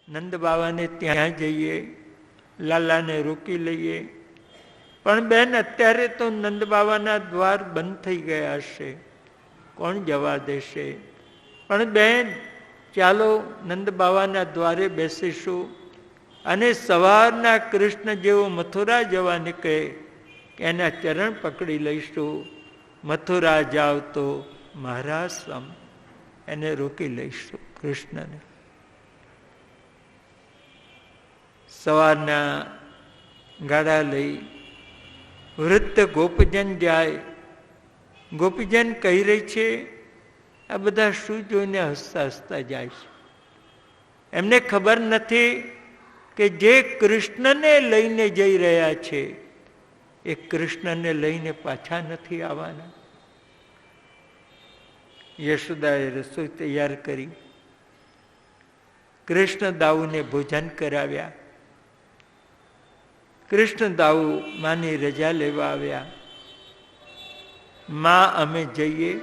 નંદ બાવાને ત્યાં જઈએ, લાલાને રોકી લઈએ. પણ બેન, અત્યારે તો નંદ બાવાના દ્વાર બંધ થઈ ગયા હશે, કોણ જવા દેશે? પણ બેન, ચાલો નંદ બાવાના દ્વારે બેસીશું અને સવારના કૃષ્ણ જેવો મથુરા જવા નીકળે એના ચરણ પકડી લઈશું. મથુરા જાવ તો મારા સમ, એને રોકી લઈશું કૃષ્ણને. સવારના ગાડા લઈ વૃદ્ધ ગોપજન જાય. ગોપીજન કહી રહી છે, આ બધા શું જોઈને હસતા હસતા જાય છે? એમને ખબર નથી કે જે કૃષ્ણને લઈને જઈ રહ્યા છે એ કૃષ્ણને લઈને પાછા નથી આવવાના. યશોદાએ રસોઈ તૈયાર કરી, કૃષ્ણ દાઉને ભોજન કરાવ્યા. કૃષ્ણ દાઉ માની રજા લેવા આવ્યા. માં, અમે જઈએ.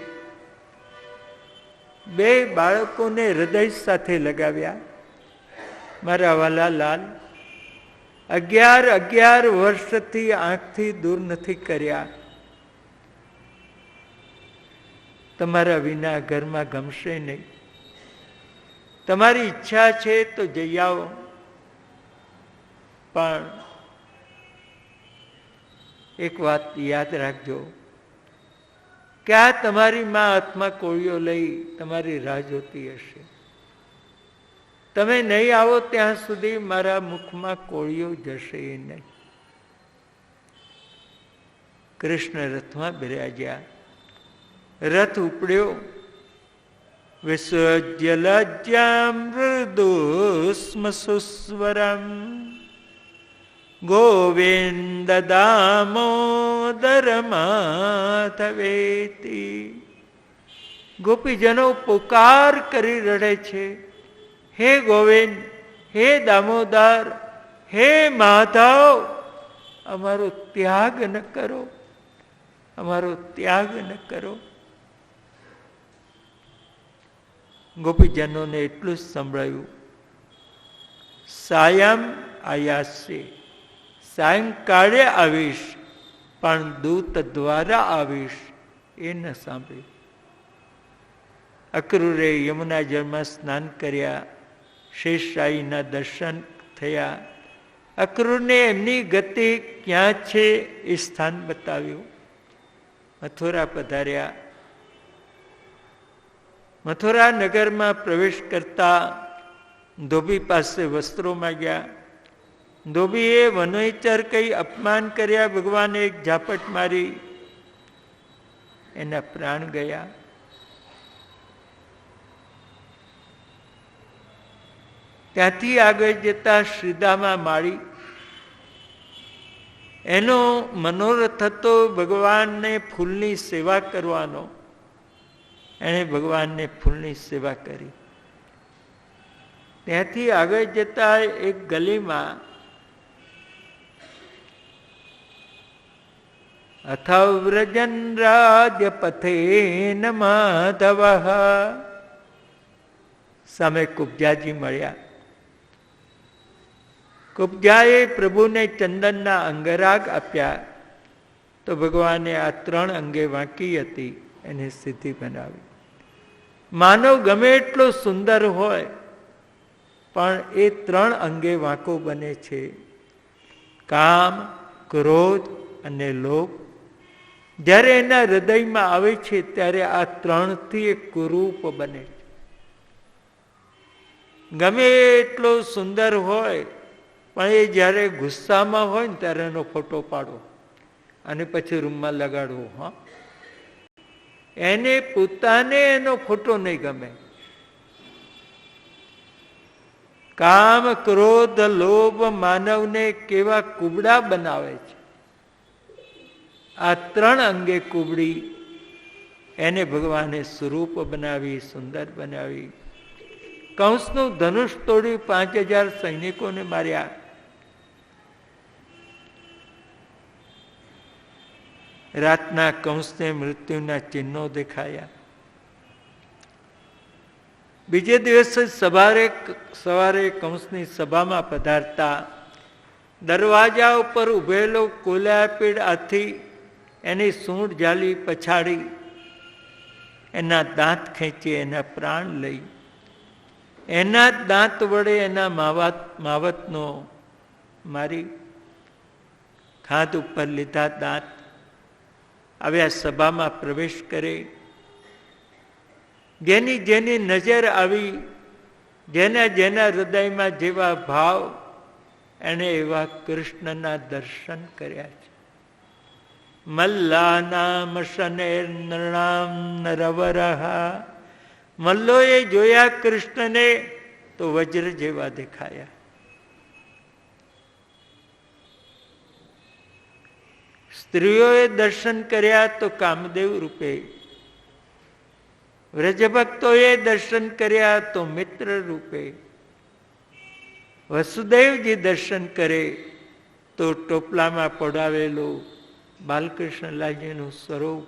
બે બાળકોને હૃદય સાથે લગાવ્યા. મારા વાલા લાલ, 11 વર્ષથી આંખથી દૂર નથી કર્યા. તમારા વિના ઘરમાં ગમશે નહીં. તમારી ઈચ્છા છે તો જઈ આવો, પણ એક વાત યાદ રાખજો કે આ તમારી માં હાથમાં કોળીઓ લઈ તમારી રાહ જોતી હશે. તમે નહીં આવો ત્યાં સુધી મારા મુખમાં કોળીઓ જશે નહીં. કૃષ્ણ રથમાં બિરાજ્યા. રથ ઉપડ્યો. વિસર્જ્ય લજ્જામ મૃદુસ્મ સુસ્વરમ ગોવિંદ દામોદર માધવેતી. ગોપીજનો પુકાર કરી રડે છે, હે ગોવિંદ, હે દામોદર, હે માધવ, અમારો ત્યાગ ન કરો, અમારો ત્યાગ ન કરો. ગોપીજનોને એટલું જ સંભળાયું, સાયમ આયાસે, સાયંકાળે આવીશ, પણ દૂત દ્વારા આવીશ, એ ન સાંભળ્યું. અક્રૂરે યમુના જળમાં સ્નાન કર્યા. શેષશાહીના દર્શન થયા. અક્રૂરને એમની ગતિ ક્યાં છે એ સ્થાન બતાવ્યું. મથુરા પધાર્યા. મથુરા નગરમાં પ્રવેશ કરતા ધોબી પાસે વસ્ત્રો માંગ્યા. ધોબીએ વનોચર કઈ અપમાન કર્યા. ભગવાને એક ઝાપટ મારી, એના પ્રાણ ગયા. ત્યાંથી આગળ જતા શ્રીદામા માળી, એનો મનોરથ હતો ભગવાનને ફૂલની સેવા કરવાનો. એણે ભગવાનને ફૂલની સેવા કરી. ત્યાંથી આગળ જતા એક ગલીમાં અથવ વ્રજન રાજ્ય પથે ન માધવ, સામે કુબજાજી મળ્યા. કુબજાએ પ્રભુને ચંદનના અંગરાગ આપ્યા તો ભગવાને આ 3 અંગે વાંકી હતી એને સીધી બનાવી. માનવ ગમે એટલો સુંદર હોય પણ એ 3 અંગે વાંકો બને છે, કામ, ક્રોધ અને લોભ. જ્યારે એના હૃદયમાં આવે છે ત્યારે આ 3થી એ કુરૂપ બને છે. ગમે એટલો સુંદર હોય પણ એ જ્યારે ગુસ્સામાં હોય ને ત્યારે એનો ફોટો પાડો અને પછી રૂમમાં લગાડવો. હા, એને પોતાને એનો ફોટો નહીં ગમે. કામ, ક્રોધ, લોભ માનવને કેવા કુબડા બનાવે છે. આ 3 અંગે કુબડી એને ભગવાને સ્વરૂપ બનાવી, સુંદર બનાવી. કંસનું ધનુષ તોડી 5000 સૈનિકોને માર્યા. રાતના કંસને મૃત્યુના ચિહ્નો દેખાયા. બીજે દિવસે સવારે કંસની સભામાં પધારતા દરવાજા ઉપર ઉભેલો કોલ્યાપીડ હાથી એની સૂંઢ ઝાલી પછાડી એના દાંત ખેંચી એના પ્રાણ લઈ એના દાંત વડે એના માવતનો મારી ખાંદ ઉપર લીધા દાંત. આવ્યા સભામાં પ્રવેશ કરે. જેની જેની નજર આવી, જેના જેના હૃદયમાં જેવા ભાવ, એને એવા કૃષ્ણના દર્શન કર્યા છે. મલ્લાનામ શનેર નૃણામ નરવરહ. મલ્લોએ જોયા કૃષ્ણને તો વજ્ર જેવા દેખાયા. સ્ત્રીઓએ દર્શન કર્યા તો કામદેવ રૂપે, વ્રજભક્તોએ દર્શન કર્યા તો મિત્ર રૂપે, વસુદેવજી દર્શન કરે તો ટોપલામાં પડાવેલું બાલકૃષ્ણલાલજીનું સ્વરૂપ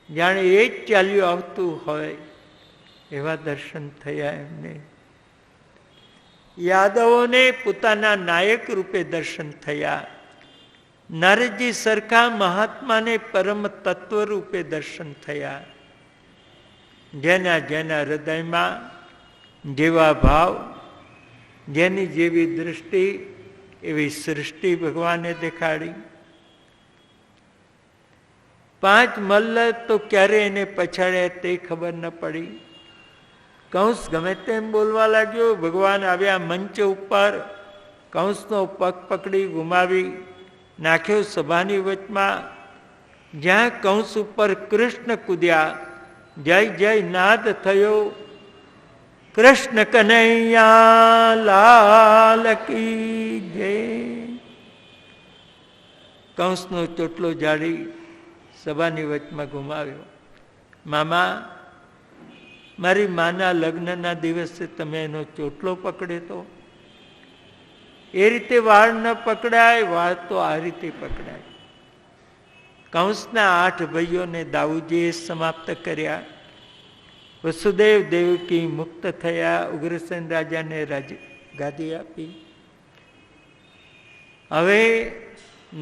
જાણે એ જ ચાલ્યું આવતું હોય એવા દર્શન થયા એમને. યાદવોને પોતાના નાયક રૂપે દર્શન થયા. નારદજી સરખા મહાત્માને પરમ તત્વ રૂપે દર્શન થયા. જેના જેના હૃદયમાં જેવા ભાવ, જેની જેવી દૃષ્ટિ એવી સૃષ્ટિ ભગવાને દેખાડી. 5 મલ્લ તો ક્યારે એને પછાડ્યા તે ખબર ન પડી. કંસ ગમે તેમ બોલવા લાગ્યો. ભગવાન આવ્યા મંચ ઉપર, કંસનો પગ પકડી ગુમાવી નાખ્યો સભાની વચમાં. જ્યાં કંસ ઉપર કૃષ્ણ કૂદ્યા, જય જય નાદ થયો. કૃષ્ણ કનૈયા લાલ કી જય. કંસનો ચોટલો જાડી સભાની વચમાં ગુમાવ્યો. મામા, મારી માના લગ્નના દિવસે તમે એનો ચોટલો પકડ્યો તો. એ રીતે વાળ ન પકડાય, વાળ તો આ રીતે પકડાય. કંસના 8 ભાઈઓને દાઉજીએ સમાપ્ત કર્યા. વસુદેવ દેવકી મુક્ત થયા. ઉગ્રસેન રાજાને ગાદી આપી. હવે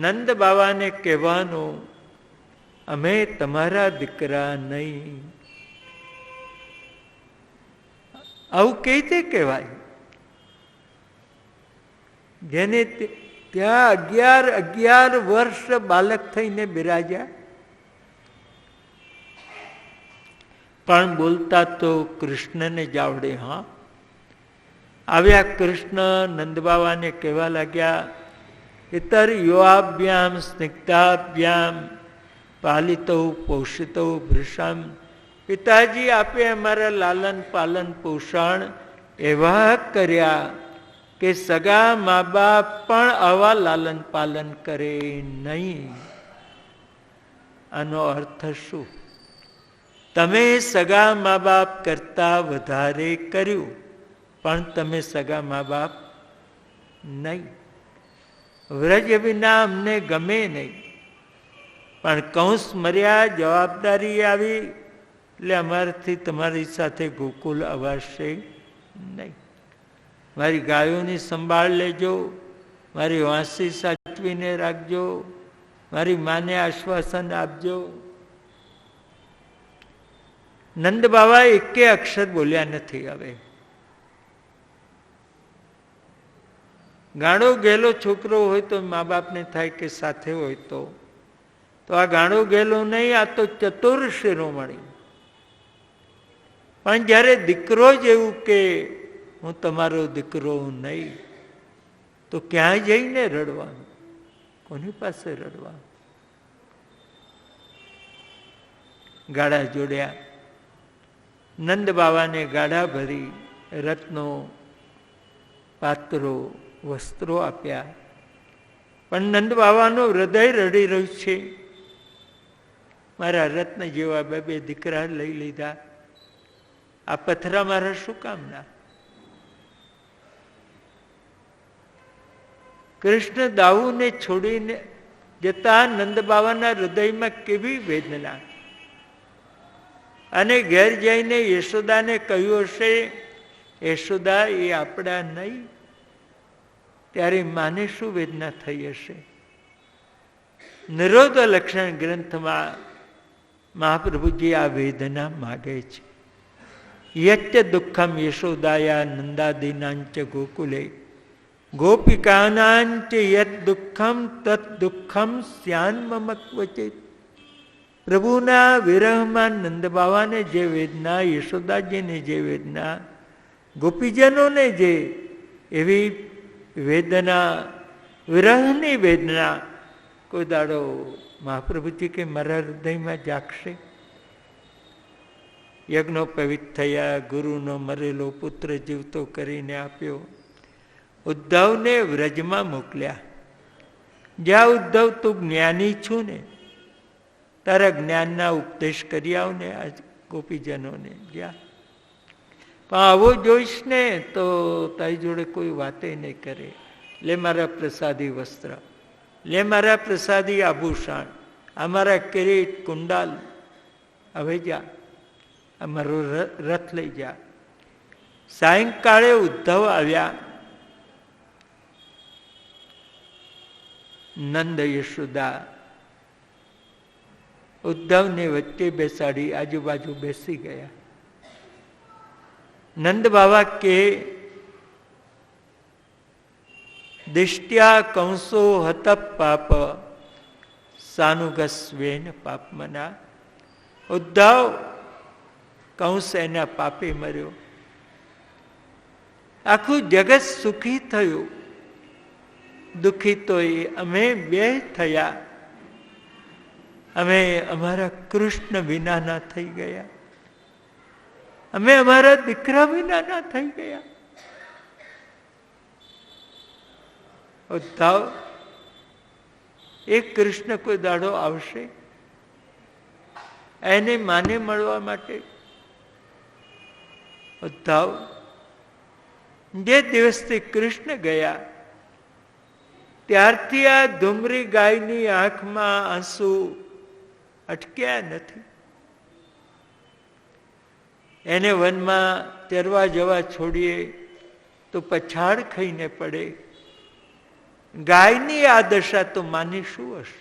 નંદ બાવાને કહેવાનું, અમે તમારા દીકરા નહીં. આવું કઈ રીતે કહેવાય? જેને ત્યાં 11 વર્ષ બાલક થઈને બિરાજ્યા, પણ બોલતા તો કૃષ્ણને જ આવડે. હા, આવ્યા કૃષ્ણ નંદબાવાને કહેવા લાગ્યા, ઇતર યુવાભ્યામ સ્નિગ્ધાભ્યામ પાલિતો પોષિતો ભૃષમ. પિતાજી, આપે અમારા લાલન પાલન પોષણ એવા કર્યા કે સગા મા બાપ પણ આવા લાલન પાલન કરે નહીં. આનો અર્થ શું? તમે સગા મા બાપ કરતા વધારે કર્યું, પણ તમે સગા મા બાપ નહીં. વ્રજ વિના અમને ગમે નહીં, પણ કંસ મર્યા, જવાબદારી આવી, એટલે અમારાથી તમારી સાથે ગોકુલ અવાશે નહીં. મારી ગાયોની સંભાળ લેજો, મારી વાંસી સાચવીને રાખજો, મારી માને આશ્વાસન આપજો. નંદ બાવા એકે અક્ષર બોલ્યા નથી. હવે ગાણો ગયેલો છોકરો હોય તો મા બાપને થાય કે સાથે હોય તો આ ગાણો ગયેલો નહીં, આ તો ચતુર શિરોમણી. પણ જ્યારે દીકરો જ એવું કે હું તમારો દીકરો નહીં, તો ક્યાં જઈને રડવાનું? કોની પાસે રડવાનું? ગાડા જોડ્યા. નંદ બાવાને ગાડા ભરી રત્નો, પાત્રો, વસ્ત્રો આપ્યા. પણ નંદ બાવાનું હૃદય રડી રહ્યું છે. મારા રત્ન જેવા 2 દીકરા લઈ લીધા, આ પથરા મારા શું કામના? કૃષ્ણ દાઉને છોડીને જતા નંદ બાવાના હૃદયમાં કેવી વેદના. અને ઘેર જઈને યશોદાને કહ્યું હશે યશોદા એ આપણા નહીં, ત્યારે માને શું વેદના થઈ હશે? નિરોધ લક્ષણ ગ્રંથમાં મહાપ્રભુજી આ વેદના માગે છે. યત્ય દુઃખમ યશોદાયા નંદાદીનાંચ ગોકુલે ગોપિકાનાંચ યત દુઃખમ તત દુઃખમ સ્યાન મમ ક્વચિત. પ્રભુના વિરહમાં નંદબાવાને જે વેદના, યશોદાજીને જે વેદના, ગોપીજનોને જે એવી વેદના, વિરહની વેદના કોઈ દાડો મહાપ્રભુજી કે મારા હૃદયમાં જાગશે? યજ્ઞોપવિત થયા, ગુરુનો મરેલો પુત્ર જીવતો કરીને આપ્યો, ઉદ્ધવને વ્રજમાં મોકલ્યા. જ્યાં ઉદ્ધવ તું જ્ઞાની છું ને, તારા જ્ઞાનના ઉપદેશ કરી આવ ને આ ગોપીજનોને. જ્યાં પણ આવો જોઈશ ને તો તારી જોડે કોઈ વાતે નહીં કરે. લે મારા પ્રસાદી વસ્ત્ર, લે મારા પ્રસાદી આભૂષણ, અમારા કિરીટ કુંડાલ, હવે જા અમારો રથ લઈ જા. સાયંકાળે ઉદ્ધવ આવ્યા. નંદ યશોદા ઉદ્ધવને વચ્ચે બેસાડી આજુબાજુ બેસી ગયા. નંદ બાબા કે દિષ્ટ્યા કંસો હત પાપ સાનુગસ્વેન પાપમના. ઉદ્ધવ, કંસ એના પાપે મર્યો, આખું જગત સુખી થયું. દુઃખી તો એ અમે બે થયા. અમે અમારા કૃષ્ણ વિનાના થઈ ગયા, અમે અમારા દીકરા વિનાના થઈ ગયા. ઉદ્ધવ, એક કૃષ્ણ કોઈ દાડો આવશે એને માને મળવા માટે? ઉદ્ધવ, જે દિવસથી કૃષ્ણ ગયા ત્યારથી આ ધુમરી ગાયની આંખમાં આંસુ અટક્યા નથી. એને વનમાં ચરવા જવા છોડીએ તો પછાડ ખાઈને પડે. ગાયની આ દશા તો માની શું હશે?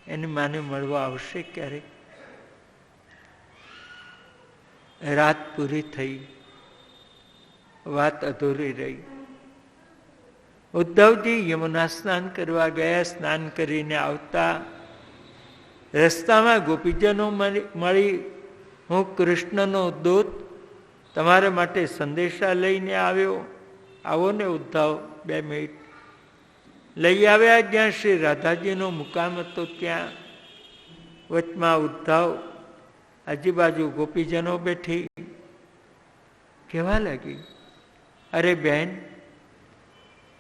એને માને મળવા આવશે ક્યારે? રાત પૂરી થઈ, વાત અધૂરી રહી. ઉદ્ધવજી યમુના સ્નાન કરવા ગયા. સ્નાન કરીને આવતા રસ્તામાં ગોપીજનો મળી, હું કૃષ્ણનો દૂત તમારા માટે સંદેશા લઈને આવ્યો, આવો ને ઉદ્ધવ 2 મિનિટ. લઈ આવ્યા. જ્યાં શ્રી રાધાજીનો મુકામ હતો ત્યાં વચમાં ઉદ્ધવ, આજુબાજુ ગોપીજનો બેઠી. કહેવા લાગી, અરે બહેન,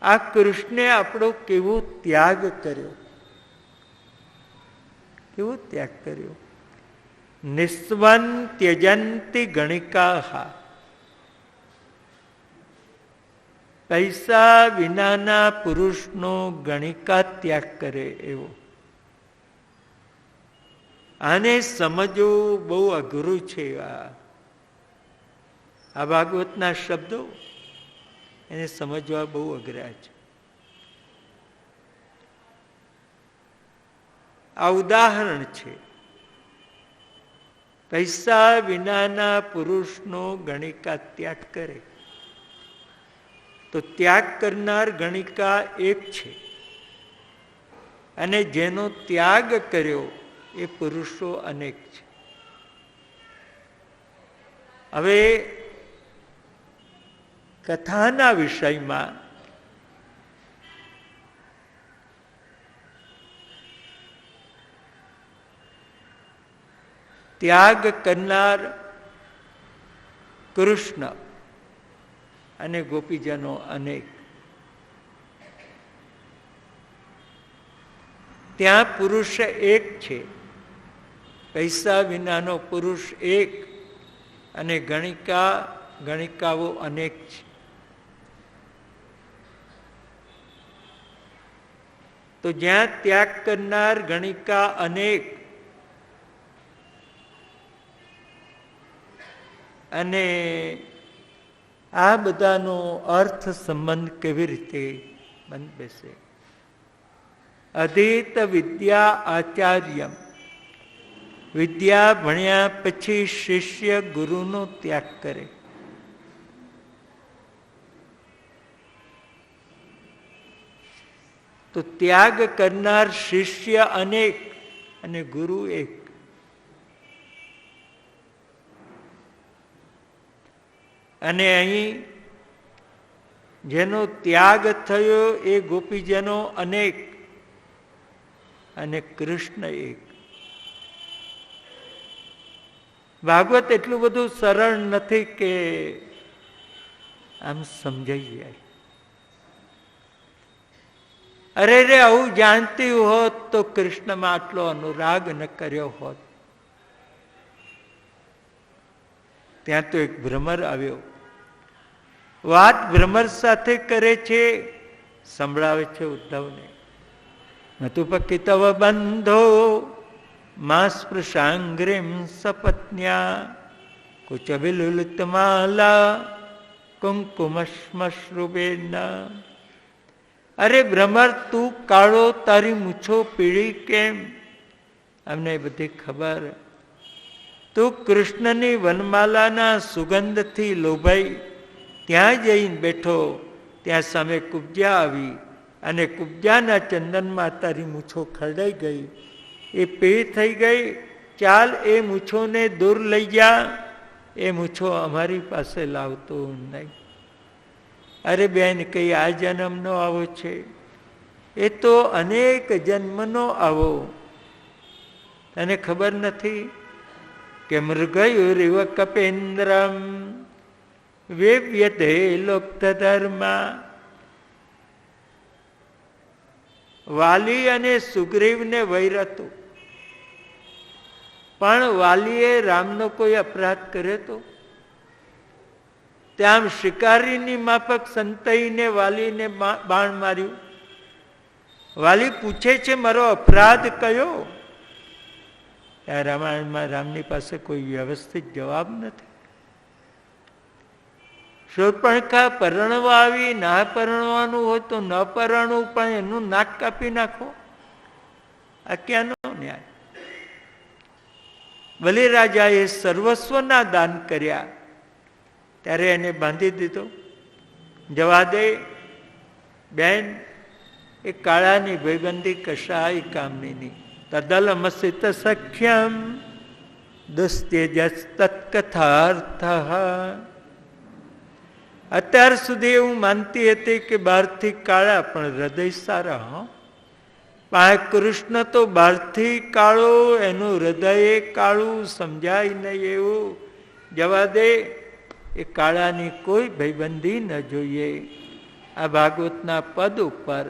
આ કૃષ્ણે આપણો કેવો ત્યાગ કર્યો, કેવો ત્યાગ કર્યો. નિસ્વન ત્યજંતી ગણિકા, પૈસા વિનાના પુરુષનો ગણિકા ત્યાગ કરે એવો. આને સમજવું બહુ અઘરું છે. આ ભાગવતના શબ્દો એને સમજવા બહુ અઘરા છે. આ ઉદાહરણ છે. પૈસા વિનાના પુરુષનો ગણિકા ત્યાગ કરે તો ત્યાગ કરનાર ગણિકા એક છે, અને જેનો ત્યાગ કર્યો એ પુરુષો અનેક છે. હવે કથાના વિષયમાં ત્યાગ કરનાર કૃષ્ણ અને ગોપીજનો અનેક. ત્યાં પુરુષ એક છે, પૈસા વિનાનો પુરુષ એક, અને ગણિકાઓ અનેક છે. તો જ્યાં ત્યાગ કરનાર ગણિકા અનેક, અને આ બધાનો અર્થ સંબંધ કેવી રીતે બંધ બેસે? અધીત વિદ્યા આચાર્યમ, વિદ્યા ભણ્યા પછી શિષ્ય ગુરુનો ત્યાગ કરે. તો ત્યાગ કરનાર શિષ્ય અનેક અને ગુરુ એક. અને અહીં જેનો ત્યાગ થયો એ ગોપીજનો અનેક અને કૃષ્ણ એક. ભાગવત એટલું બધું સરળ નથી કે આમ સમજાઈ જાય. અરે રે, આવું જાણતી હોત તો કૃષ્ણમાં આટલો અનુરાગ ન કર્યો હોત. ત્યાં તો એક ભ્રમર આવ્યો, વાત ભ્રમર સાથે કરે છે, સંભળાવે છે ઉદ્ધવને. મધુપકિતવ બંધો માસ્પૃશાંગ્રીમ સપત્ન્યા કુચવિલુલિતમાલા કુંકુમશ્મશ્રુબેના. અરે ભ્રમર, તું કાળો, તારી મૂછો પીળી કેમ? અમને બધી ખબર. તું કૃષ્ણની વનમાલાના સુગંધથી લોભાઈ ત્યાં જઈને બેઠો. ત્યાં સામે કુબ્જા આવી અને કુબ્જાના ચંદનમાં તારી મૂછો ખરડાઈ ગઈ, એ પીળી થઈ ગઈ. ચાલ, એ મૂછોને દૂર લઈ જા, એ મૂછો અમારી પાસે લાવતો નહીં. અરે બેન, કઈ આ જન્મનો આવો છે? એ તો અનેક જન્મનો આવો. તને ખબર નથી કે મૃગયુરિવ કપેન્દ્રમ વેવ્યતે લોપ્તધર્મા. વાલી અને સુગ્રીવને વૈર હતું, પણ વાલીએ રામનો કોઈ અપરાધ કર્યો તો? ત્યાં શિકારીની માફક સંતઈને વાલીને બાણ માર્યું. વાલી પૂછે છે, મારો અપરાધ કયો? ત્યાં રામાયણમાં રામની પાસે કોઈ વ્યવસ્થિત જવાબ નથી. શૂર્પણખા પરણવા આવી, ના પરણવાનું હોય તો ન પરણવું, પણ એનું નાક કાપી નાખો. આ ક્યાંનો ન્યાય? બલિરાજાએ સર્વસ્વના દાન કર્યા, ત્યારે એને બાંધી દીધો. જવા દે બેન, એ કાળાની ભયબંધી કશાય કામની નહીં. તદલમસિત સખ્યમ દુસ્ત્યજસ તત્કથાર્થ. અત્યાર સુધી એવું માનતી હતી કે બહારથી કાળા પણ હૃદય સારા. પણ કૃષ્ણ તો બહારથી કાળો, એનું હૃદય કાળું, સમજાય નહીં એવું. જવા દે, એ કાળાની કોઈ ભયબંધી ન જોઈએ. આ ભાગવતના પદ ઉપર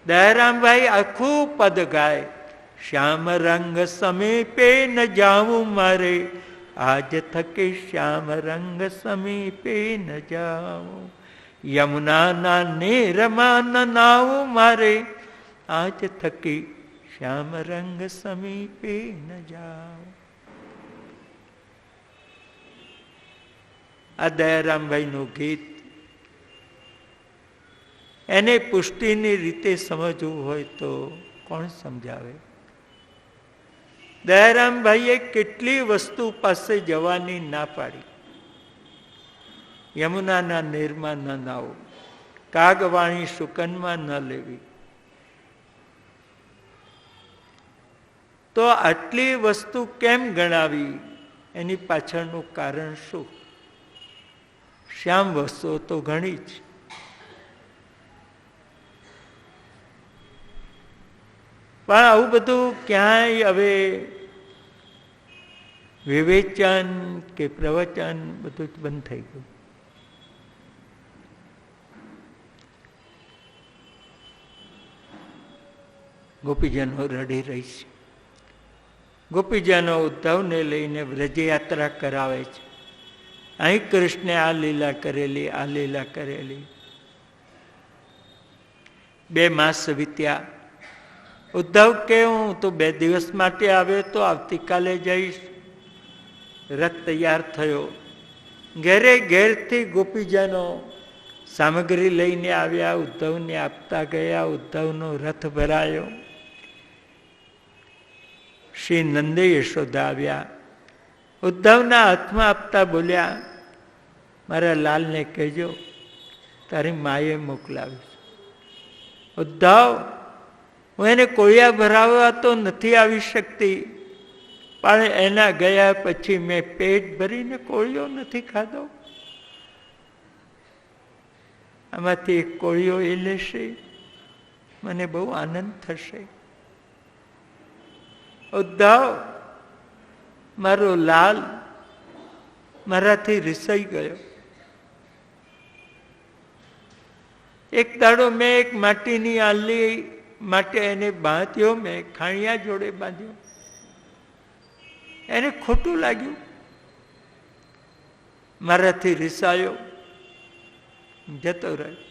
દયારામભાઈ આખું પદ ગાય. શ્યામ રંગ સમીપે ન જાવું મારે, આજ થકી શ્યામ રંગ સમીપે ન જાવું. યમુનાના નેરમાં ન નાવું મારે, આજ થકી શ્યામ રંગ સમીપે ન જાવું. આ દયારામભાઈનું ગીત. એને પુષ્ટિની રીતે સમજવું હોય તો કોણ સમજાવે? દયારામભાઈએ કેટલી વસ્તુ પાસે જવાની ના પાડી. યમુનાના નીરમાં ન નાવું, કાગવાણી શુકનમાં ન લેવી. તો આટલી વસ્તુ કેમ ગણાવી? એની પાછળનું કારણ શું? શ્યામ વસ્તુઓ તો ઘણી જ. પણ આવું બધું ક્યાંય હવે વિવેચન કે પ્રવચન બધું જ બંધ થઈ ગયું. ગોપીજનો રડી રહી છે. ગોપીજનો ઉદ્ધવને લઈને વ્રજયાત્રા કરાવે છે. અહીં કૃષ્ણે આ લીલા કરેલી, આ લીલા કરેલી. 2 માસ વીત્યા. ઉદ્ધવ કે હું તો 2 દિવસ માટે આવ્યો તો આવતીકાલે જઈશ. રથ તૈયાર થયો. ઘેરે ઘેરથી ગોપીજનો સામગ્રી લઈને આવ્યા, ઉદ્ધવને આપતા ગયા. ઉદ્ધવનો રથ ભરાયો. શ્રી નંદે યશોદા આવ્યા. ઉદ્ધવના હાથમાં આપતા બોલ્યા, મારા લાલને કહેજો તારી માએ મોકલાવી. ઉદ્ધવ, હું એને કોળિયા ભરાવવા તો નથી આવી શકતી, પણ એના ગયા પછી મેં પેટ ભરીને કોળિયો નથી ખાધો. આમાંથી એક કોળિયો એ લેશે, મને બહુ આનંદ થશે. ઉદ્ધવ, મારો લાલ મારાથી રિસાઈ ગયો. એક દાડો મેં એક માટીની આલી માટે એને બાંધ્યો, મેં ખાણિયા જોડે બાંધ્યો. એને ખોટું લાગ્યું, મારાથી રિસાયો, જતો રહ્યો.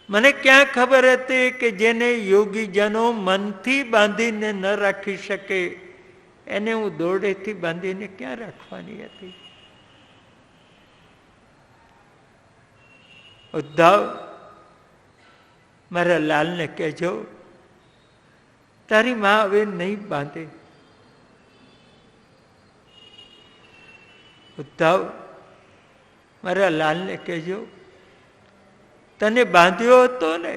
મને ક્યાં ખબર હતી કે જેને યોગીજનો મનથી બાંધીને ન રાખી શકે એને હું દોરડેથી બાંધીને ક્યાં રાખવાની હતી. ઉદ્ધવ, મારા લાલને કહેજો તારી માં હવે નહીં બાંધે. ઉદ્ધવ, મારા લાલને કહેજો તને બાંધ્યો હતો ને,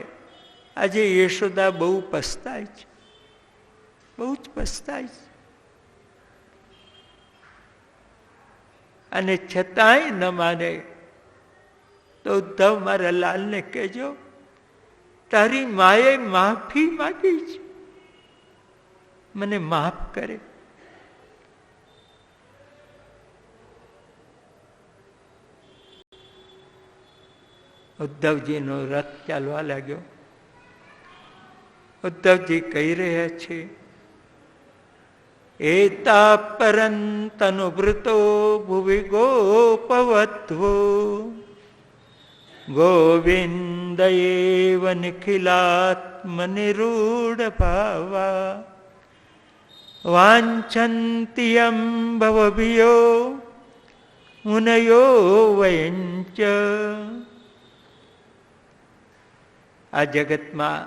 આજે યશોદા બહુ પસ્તાય છે, બહુ જ પસ્તાય છે. અને છતાંય ન માને તો ઉદ્ધવ, મારા લાલને કહેજો તારી માએ માફી માંગી છે, મને માફ કરે. ઉદ્ધવજીનો રથ ચાલવા લાગ્યો. ઉદ્ધવજી કહી રહ્યા છે, એતા પરંતનુવૃતો ભુવિ ગોપવત્વો ગોવિંદ એવ નિખિલાત્મનિરૂઢ ભાવા વાંછન્તિયં ભવભિયો મુનયો વયંચ. આ જગતમાં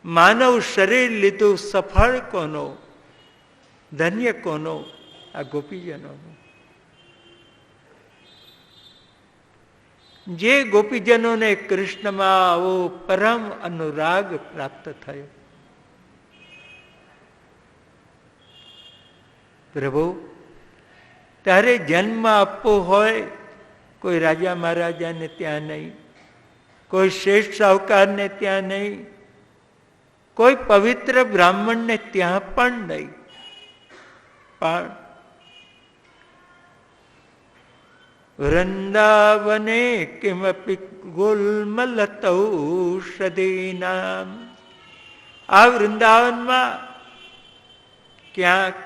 માનવ શરીર લીધું સફળ કોનો, ધન્ય કોનો? આ ગોપીજનોનો. જે ગોપીજનોને કૃષ્ણમાં આવો પરમ અનુરાગ પ્રાપ્ત થયો. પ્રભુ, તારે જન્મ આપવો હોય, કોઈ રાજા મહારાજાને ત્યાં નહીં, કોઈ શ્રેષ્ઠ સાહુકારને ત્યાં નહીં, કોઈ પવિત્ર બ્રાહ્મણને ત્યાં પણ નહીં, પણ વૃંદાવને કિમપી ગુલ્મલતૌષધીનામ. આ વૃંદાવનમાં ક્યાંક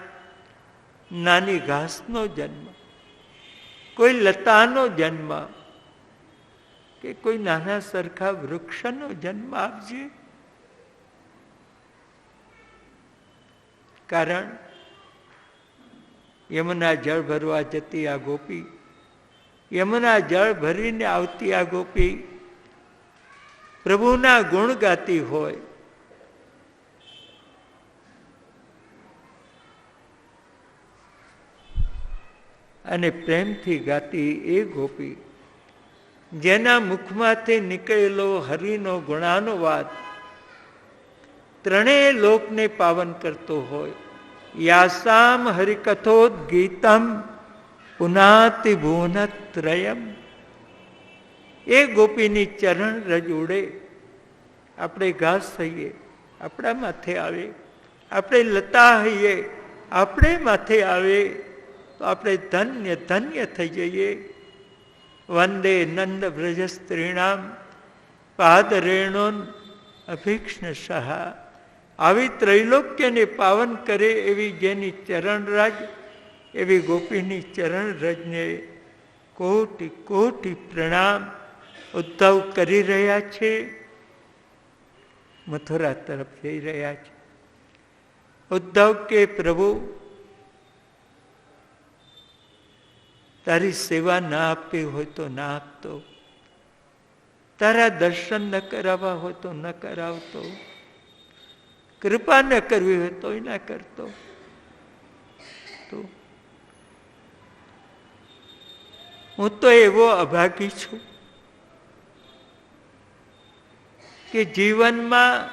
નાની ઘાસનો જન્મ, કોઈ લતાનો જન્મ કે કોઈ નાના સરખા વૃક્ષનો જન્મ આપજે. કારણ યમુના જળ ભરવા જતી આ ગોપી, યમુના જળ ભરીને આવતી આ ગોપી પ્રભુના ગુણ ગાતી હોય, અને પ્રેમથી ગાતી એ ગોપી, જેના મુખમાંથી નીકળેલો હરિનો ગુણાનુવાદ ત્રણેય લોકને પાવન કરતો હોય. યાસામ હરિકથોદ્ગીતમ પુનાતિ ભુવનત્રયમ. એ ગોપીની ચરણ રજ ઉડે. આપણે ઘાસ થઈએ, આપણા માથે આવે, આપણે લતા હઈએ, આપણે માથે આવે, તો આપણે ધન્ય ધન્ય થઈ જઈએ. વંદે નંદ વ્રજ સ્ત્રીણામ પાદરેણોન અભિક્ષણ સહા. આવી ત્રૈલોક્યને પાવન કરે એવી જેની ચરણરજ, એવી ગોપીની ચરણરજને કોટી કોટી પ્રણામ ઉદ્ધવ કરી રહ્યા છે. મથુરા તરફ જઈ રહ્યા છે. ઉદ્ધવ કે પ્રભુ, તારી સેવા ના આપવી હોય તો ના આપતો, તારા દર્શન ન કરાવવા હોય તો ન કરાવતો, કૃપા ન કરવી હોય તોય ના કરતો. તો હું તો એવો અભાગી છું કે જીવનમાં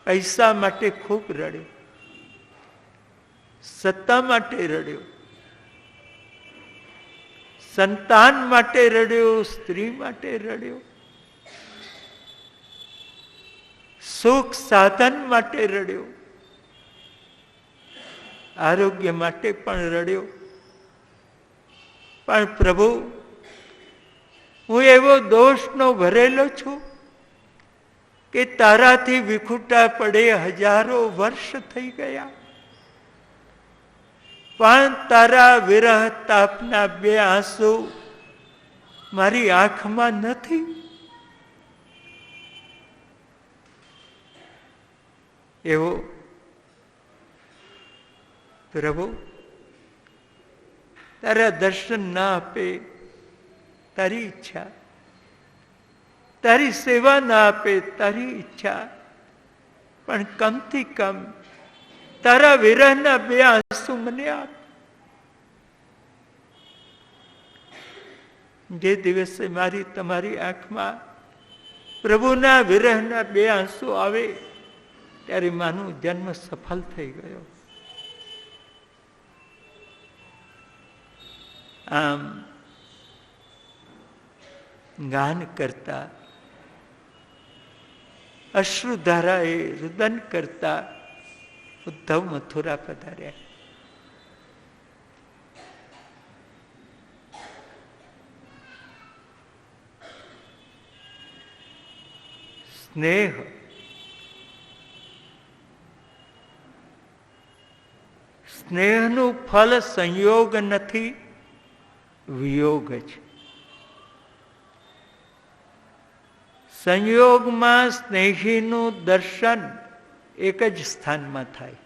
પૈસા માટે ખૂબ રડ્યો, સત્તા માટે રડ્યો, સંતાન માટે રડ્યો, સ્ત્રી માટે રડ્યો, સુખ સાધન માટે રડ્યો, આરોગ્ય માટે પણ રડ્યો. પણ પ્રભુ, હું એવો દોષનો ભરેલો છું કે તારાથી વિખૂટા પડે હજારો વર્ષ થઈ ગયા, પણ તારા વિરહ તાપના બે આંસુ મારી આંખમાં નથી. એવો પ્રભુ, તારા દર્શન ના આપે તારી ઈચ્છા, તારી સેવા ના આપે તારી ઈચ્છા, પણ કમથી કમ તારા વિરહના બે આંસુ મને આપ. જે દિવસે મારી તમારી આંખમાં પ્રભુના વિરહના બે આંસુ આવે ત્યારે માનો જન્મ સફળ થઈ ગયો. આમ ગાન કરતા, અશ્રુધારાએ રુદન કરતા ઉદ્ધવ મથુરા પધાર્યા. સ્નેહ સ્નેહનું ફળ સંયોગ નથી, વિયોગ છે. સંયોગમાં સ્નેહીનું દર્શન એક જ સ્થાનમાં થાય,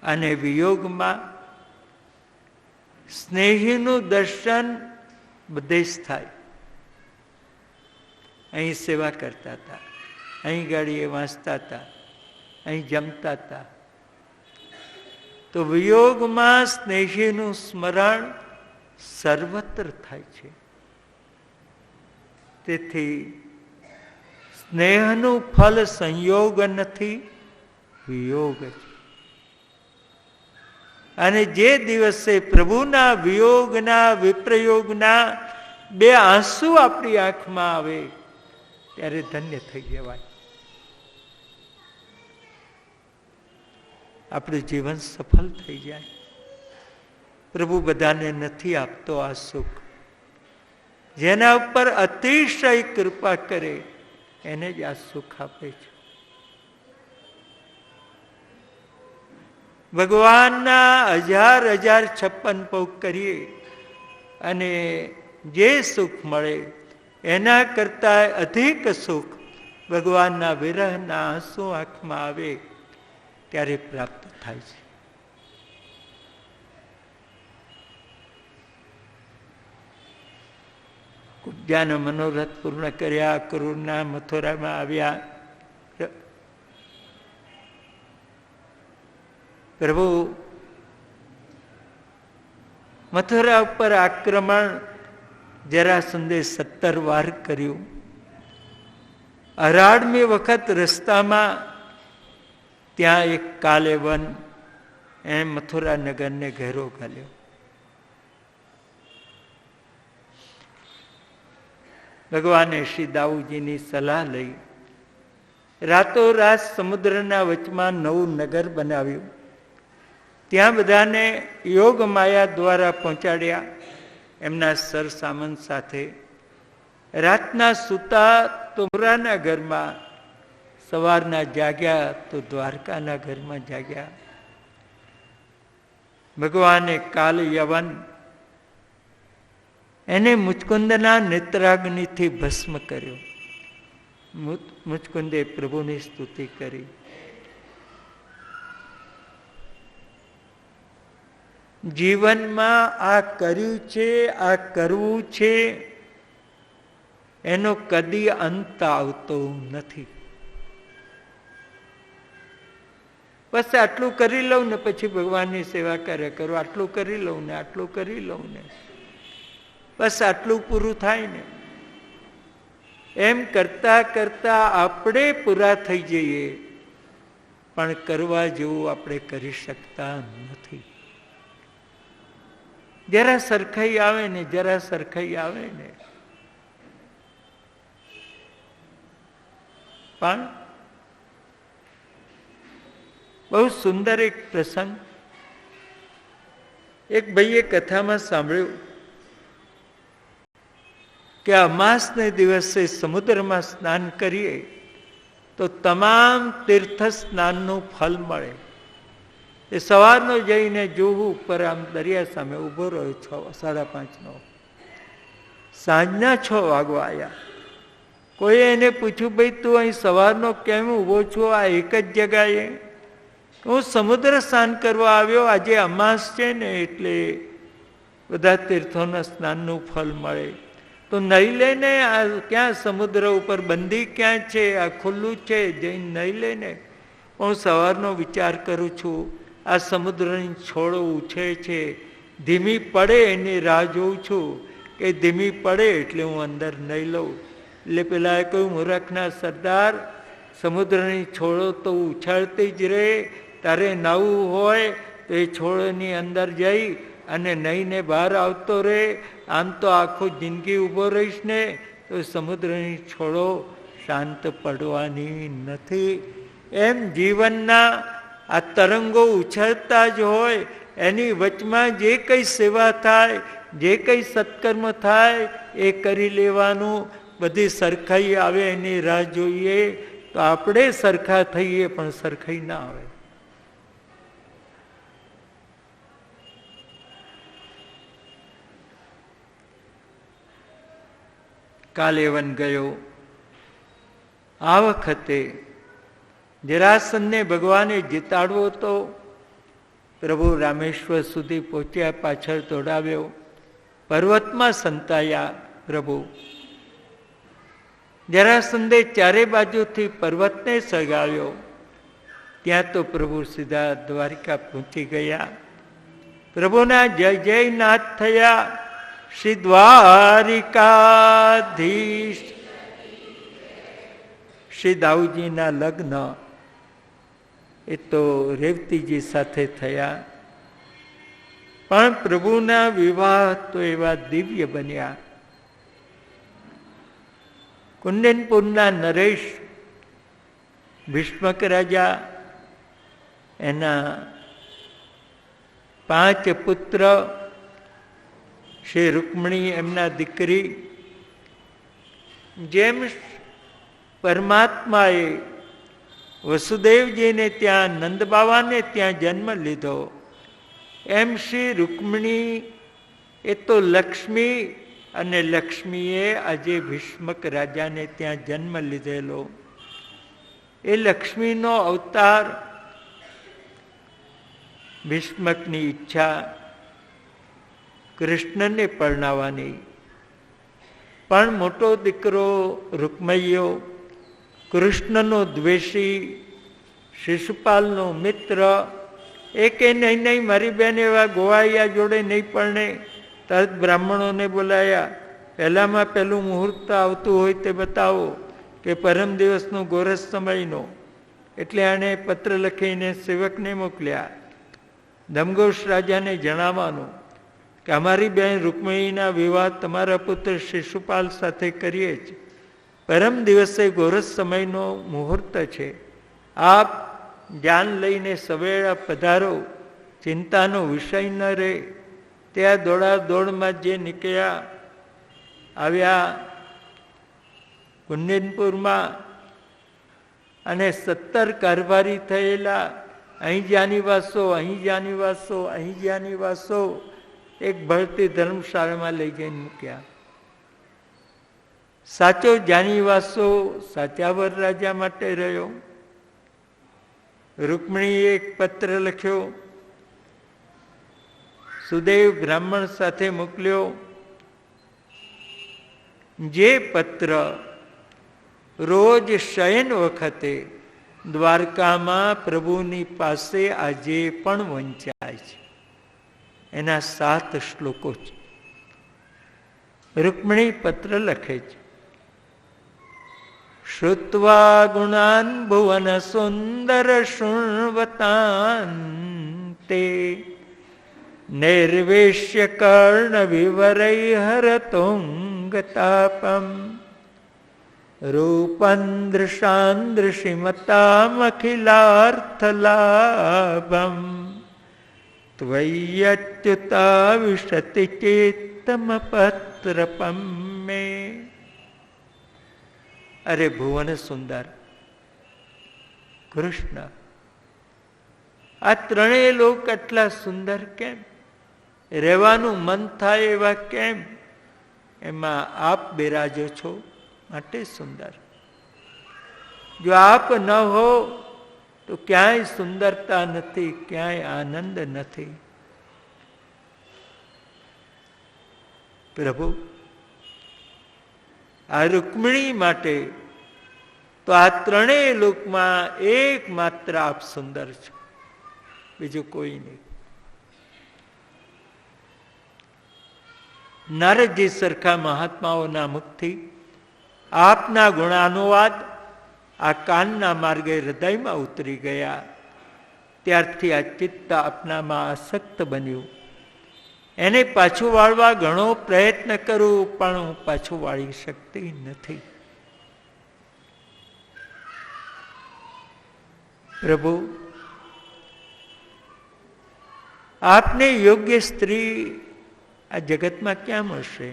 અને વિયોગમાં સ્નેહીનું દર્શન બધે જ થાય. અહીં સેવા કરતા હતા, અહીં ગાડીએ વાંચતા હતા, અહીં જમતા હતા, તો વિયોગમાં સ્નેહીનું સ્મરણ સર્વત્ર થાય છે. તેથી સ્નેહનું ફળ સંયોગ નથી, વિયોગ છે. અને જે દિવસે પ્રભુના વિયોગના વિપ્રયોગના બે આંસુ આપણી આંખમાં આવે ત્યારે ધન્ય થઈ જવાય. આપણું જીવન સફળ થઈ જાય. પ્રભુ બધાને નથી આપતો આ સુખ, જેના ઉપર અતિશય કૃપા કરે એને જ આ સુખ આપે છે. ભગવાનના હજાર હજાર 56 ભોગ કરીએ અને જે સુખ મળે એના કરતા અધિક સુખ ભગવાનના વિરહના આંસુ આંખમાં આવે ત્યારે પ્રાપ્ત થાય છે. કુબ્જાનો મનોરથ પૂર્ણ કર્યા, ક્રૂરના મથુરામાં આવ્યા. પ્રભુ મથુરા ઉપર આક્રમણ જરાસંધે 17 વાર કર્યું. 18મી વખત રસ્તામાં ત્યાં એક કાલે વન એ મથુરા નગરને ઘેરો ઘાલ્યો. ભગવાને શ્રી દાઉજીની સલાહ લઈ રાતોરાત સમુદ્રના વચમાં નવું નગર બનાવ્યું. ત્યાં બધાને યોગ માયા દ્વારા પહોંચાડ્યા એમના સર સામંત સાથે. રાતના સૂતા તો મથુરાના ઘરમાં, સવારના જાગ્યા તો દ્વારકાના ઘરમાં જાગ્યા. ભગવાને કાલ યવન એને મુચકુંદના નેત્રાગ્નિથી ભસ્મ કર્યો. મુચકુંદે પ્રભુની સ્તુતિ કરી. જીવનમાં આ કર્યું છે, આ કરવું છે, એનો કદી અંત આવતો નથી. બસ આટલું કરી લઉં ને પછી ભગવાનની સેવા કર્યા કરું, આટલું કરી લઉં ને આટલું કરી લઉં ને બસ આટલું પૂરું થાય ને. એમ કરતા કરતા આપણે પૂરા થઈ જઈએ, પણ કરવા જેવું આપણે કરી શકતા નથી. જરા સરખાઈ આવે ને, જરા સરખાઈ આવે ને. પણ બહુ સુંદર એક પ્રસંગ એક ભાઈએ કથામાં સાંભળ્યું કે અમાસને દિવસે સમુદ્રમાં સ્નાન કરીએ તો તમામ તીર્થ સ્નાનનું ફલ મળે. એ સવારનો જઈને જોવું ઉપર આમ દરિયા સામે ઊભો રહ્યો 5:30 સાંજના 6 વાગવા આવ્યા. કોઈ એને પૂછ્યું, ભાઈ તું અહીં સવારનો કેમ ઊભો છો આ એક જ જગાએ? હું સમુદ્ર સ્નાન કરવા આવ્યો, આજે અમાસ છે ને એટલે બધા તીર્થોના સ્નાનનું ફળ મળે. તો નહીં લઈને આ ક્યાં સમુદ્ર ઉપર બંદી ક્યાં છે? આ ખુલ્લું છે, જઈને નહીં લઈને. હું સવારનો વિચાર કરું છું, આ સમુદ્રની છોડો ઉછે છે, ધીમી પડે એની રાહ જોઉં છું કે ધીમી પડે એટલે હું અંદર નહીં લઉં. એટલે પેલા કોઈ મૂરખના સરદાર, સમુદ્રની છોડો તો ઉછાળતી જ રહે, તારે નાવું હોય તો એ છોડની અંદર જઈ અને નહીને બહાર આવતો રહે. આમ તો આખો જિંદગી ઊભો રહીશ ને તો સમુદ્રની છોડો શાંત પડવાની નથી. એમ જીવનના આ તરંગો ઉછળતા જ હોય, એની વચમાં જે કંઈ સેવા થાય, જે કંઈ સત્કર્મ થાય એ કરી લેવાનું. બધી સરખાઈ આવે એની રાહ જોઈએ તો આપણે સરખા થઈએ પણ સરખાઈ ના આવે. કાલે વન ગયો, આ વખતે જરાસંધને ભગવાને જીતાડવો તો પ્રભુ રામેશ્વર સુધી પહોંચ્યા, પાછળ દોડાવ્યો, પર્વતમાં સંતાયા પ્રભુ. જરાસંધે ચારે બાજુથી પર્વતને સળગાવ્યો. ત્યાં તો પ્રભુ સીધા દ્વારિકા પહોંચી ગયા. પ્રભુના જય જયનાથ થયા. શ્રી દ્વારિકાધીશ શ્રી દાઉજીના લગ્ન એ તો રેવતીજી સાથે થયા, પણ પ્રભુના વિવાહ તો એવા દિવ્ય બન્યા. કુંદનપુરના નરેશ ભીષ્મક રાજા, એના 5 પુત્ર, શ્રી રૂકમણી એમના દીકરી. જેમ પરમાત્માએ વસુદેવજીને ત્યાં નંદબાવાને ત્યાં જન્મ લીધો, એમ શ્રી રૂકમણી એ તો લક્ષ્મી, અને લક્ષ્મીએ આજે ભીષ્મક રાજાને ત્યાં જન્મ લીધેલો. એ લક્ષ્મીનો અવતાર. ભીષ્મકની ઈચ્છા કૃષ્ણને પરણાવવાની, પણ મોટો દીકરો રૂકમૈયો કૃષ્ણનો દ્વેષી, શિશુપાલનો મિત્ર, એ કે નહીં નહીં મારી બેન એવા ગોવાળિયા જોડે નહીં પરણે. તરત બ્રાહ્મણોને બોલાયા, પહેલામાં પહેલું મુહૂર્ત આવતું હોય તે બતાવો કે પરમ દિવસનો ગોરસ સમયનો. એટલે આણે પત્ર લખીને સેવકને મોકલ્યા, દમઘોષ રાજાને જણાવવાનું કે અમારી બહેન રૂકમણીના વિવાહ તમારા પુત્ર શિશુપાલ સાથે કરીએ જ. પરમ દિવસે ગોરસ સમયનો મુહૂર્ત છે, આપ જાન લઈને સવેળા પધારો, ચિંતાનો વિષય ન રહે. ત્યાં દોડા દોડમાં જે નીકળ્યા, આવ્યા કુંદનપુરમાં, અને 17 કારભારી થયેલા. અહીં જ્યાંની વાસો, અહીં જ્યાંની વાસો, અહીં જ્યાંની વાસો, એક ભરતી ધર્મશાળામાં લઈ જઈને મૂક્યા. સાચો જાનીવાસો સાચા વર રાજા માટે રહ્યો. રૂકમણીએ એક પત્ર લખ્યો સુદેવ બ્રાહ્મણ સાથે મોકલ્યો. જે પત્ર રોજ શયન વખતે દ્વારકામાં પ્રભુની પાસે આજે પણ વંચાય છે, એના 7 શ્લોકો છે. રૂક્મિણી પત્ર લખે છે. શ્રુત્વા ગુણાન ભુવન સુંદર શૃણવતાન તે નૈર્વેશ્ય કર્ણ વિવરૈ હરતુંગતાપમ રૂપં દૃશાંદૃશિમતામખિલાર્થલાભમ ત્વય્યચ્યુતા વિશતિ ચેત્તમ પત્રપમ મે. અરે ભુવન સુંદર કૃષ્ણ, આ ત્રણેય લોક એટલા સુંદર કેમ? રહેવાનું મન થાય એવા કેમ? એમાં આપ બિરાજો છો માટે સુંદર. જો આપ ન હો તો ક્યાંય સુંદરતા નથી, ક્યાંય આનંદ નથી. પ્રભુ, આ રૂક્મિણી માટે તો આ ત્રણેય લોકમાં એકમાત્ર આપ સુંદર છો, બીજું કોઈ નહીં. નારદજી સરખા મહાત્માઓના મુખથી આપના ગુણાનુવાદ આ કાનના માર્ગે હૃદયમાં ઉતરી ગયા. ત્યારથી આ ચિત્ત આપનામાં આસક્ત બન્યું. એને પાછું વાળવા ઘણો પ્રયત્ન કરું, પણ હું પાછું વાળી શકતી નથી. પ્રભુ, આપને યોગ્ય સ્ત્રી આ જગતમાં ક્યાં મળશે?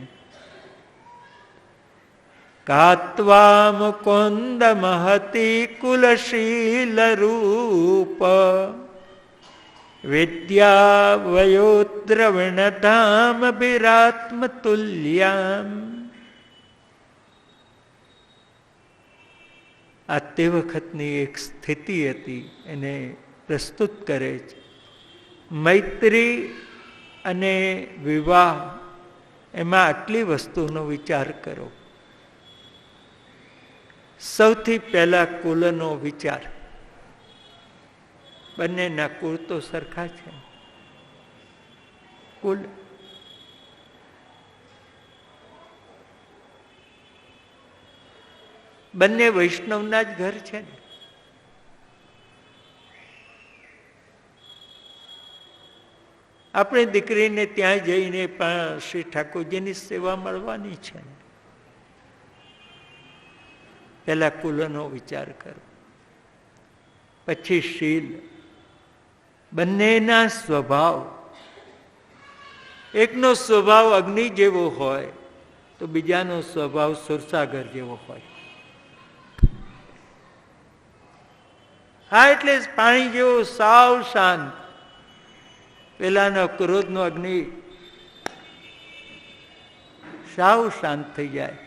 કાત્વા મુકુંદ મહતી કુલશીલ રૂપ વિદ્યા વયોદ્રવિણ ધામ બિરાત્મ તુલ્યામ. આ તે વખતની એક સ્થિતિ હતી, એને પ્રસ્તુત કરે છે. મૈત્રી અને વિવાહ એમાં આટલી વસ્તુનો વિચાર કરો. સૌથી પહેલા કુલનો વિચાર. બંનેના કુળ તો સરખા છે. કુલ બંને વૈષ્ણવના જ ઘર છે ને. આપણી દીકરીને ત્યાં જઈને પણ શ્રી ઠાકોરજીની સેવા મળવાની છે. પહેલા કુલનો વિચાર કરો, પછી શીલ. બંનેના સ્વભાવ, એકનો સ્વભાવ અગ્નિ જેવો હોય તો બીજાનો સ્વભાવ સુરસાગર જેવો હોય. હા, એટલે પાણી જેવો સાવ શાંત. પેલાનો ક્રોધનો અગ્નિ સાવ શાંત થઈ જાય.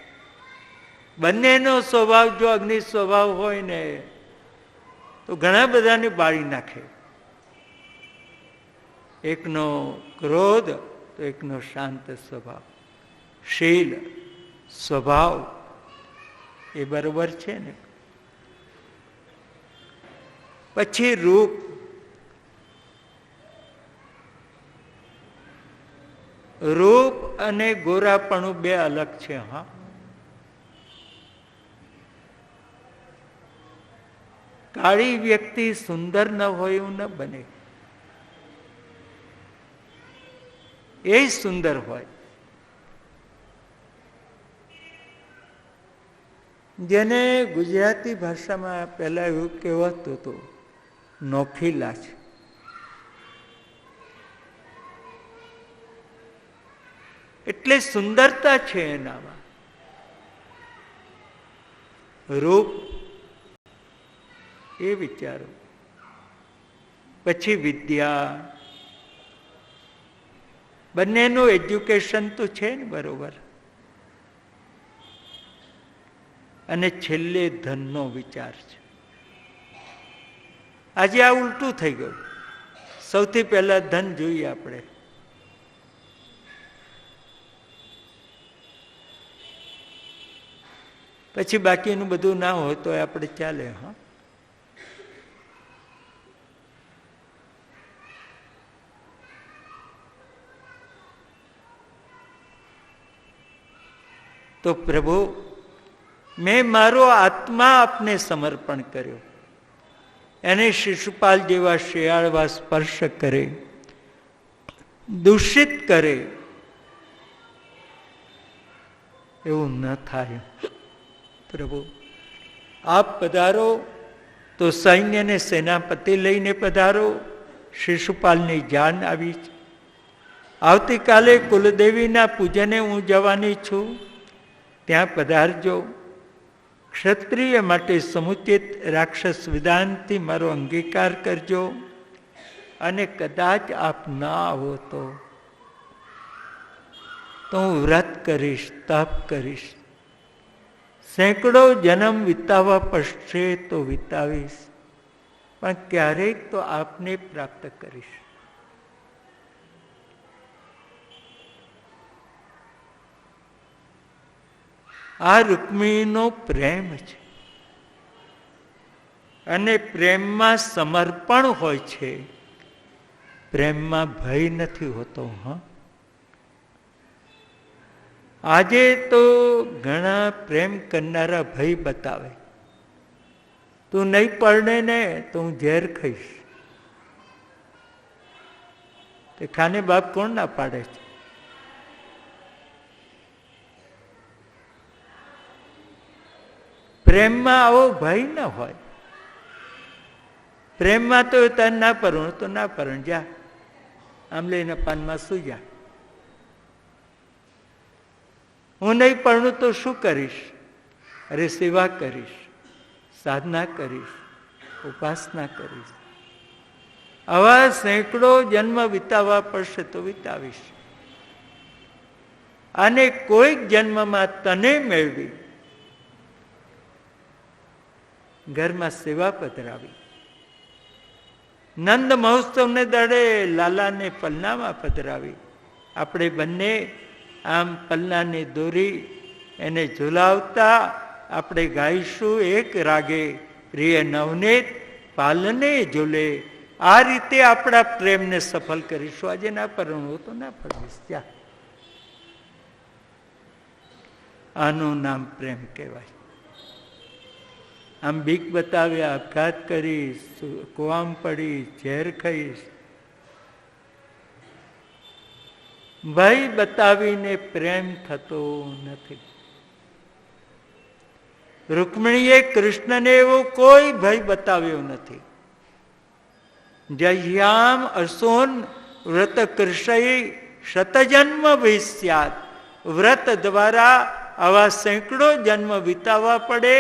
બંનેનો સ્વભાવ જો અગ્નિ સ્વભાવ હોય ને તો ઘણા બધાને બાળી નાખે. એકનો ક્રોધ તો એકનો શાંત સ્વભાવ. શીલ સ્વભાવ એ બરોબર છે ને. પછી રૂપ. રૂપ અને ગોરાપણું બે અલગ છે. હા, કાળી વ્યક્તિ સુંદર ન હોય એવું ન બને, એ સુંદર હોય. જેને ગુજરાતી ભાષામાં પહેલા એવું કહેવાતું હતું નોખીલા છે. એટલે સુંદરતા છે એનામાં. રૂપ એ વિચારો. પછી વિદ્યા. બંનેનું એજ્યુકેશન તો છે ને બરોબર. અને છેલ્લે ધનનો વિચાર છે. આજે આ ઉલટું થઈ ગયું. સૌથી પહેલા ધન જોઈએ આપણે. પછી બાકીનું બધું ના હોય તો આપણે ચાલે. હા, તો પ્રભુ મેં મારો આત્મા આપને સમર્પણ કર્યો. એને શિશુપાલ જેવા શિયાળવા સ્પર્શ કરે, દૂષિત કરે, એવું ન થાય. પ્રભુ આપ પધારો તો સૈન્યને સેનાપતિ લઈને પધારો. શિશુપાલની જાન આવી છે. આવતીકાલે કુલદેવીના પૂજને હું જવાની છું, ત્યાં પધારજો. ક્ષત્રિય માટે સમુચિત રાક્ષસ વિધાનથી મારો અંગીકાર કરજો. અને કદાચ આપ ના આવો તો હું વ્રત કરીશ, તપ કરીશ. સેંકડો જન્મ વિતાવવા પડશે તો વિતાવીશ, પણ ક્યારેક તો આપને પ્રાપ્ત કરીશ. આ રૂક્મિણીનો પ્રેમ છે, અને પ્રેમમાં સમર્પણ હોય છે, પ્રેમમાં ભય નથી હોતો. હા, આજે તો ઘણા પ્રેમ કરનારા ભય બતાવે. તું નહીં પરણે ને તો હું ઝેર ખાઈશ. તે ખાને બાપ કોણ ના પાડે છે? પ્રેમમાં આવો ભય ન હોય. પ્રેમમાં તો તાર ના પરણું તો ના પરણ, જા આંબલીના પાનમાં સુઈ જા. હું નહીં પરણું તો શું કરીશ? અરે સેવા કરીશ, સાધના કરીશ, ઉપાસના કરીશ. આવા સેંકડો જન્મ વિતાવવા પડશે તો વિતાવીશ. અને કોઈક જન્મમાં તને મેળવી ઘરમાં સેવા પધરાવી. નંદ મહોત્સવને દડે લાલાને પલનામાં પધરાવી. આપણે બંને આમ પલનાની દોરી એને ઝુલાવતા આપણે ગાઈશું એક રાગે, પ્રિય નવનીત પાલને ઝૂલે. આ રીતે આપણા પ્રેમને સફળ કરીશું. આજે ના પરણવું તો ના પરણીશ, જા. આનું નામ પ્રેમ કહેવાય. આમ બીક બતાવ્યા, આપઘાત કરીશ, કુવામાં પડીશ, ઝેર ખાઈશ, ભય બતાવીને પ્રેમ થતો નથી. રૂક્મિણીએ કૃષ્ણને એવો કોઈ ભય બતાવ્યો નથી. જહ્યામ અસોન વ્રત કૃષય શતજન્મ વિસ્યાત. વ્રત દ્વારા આવા સેંકડો જન્મ વિતાવવા પડે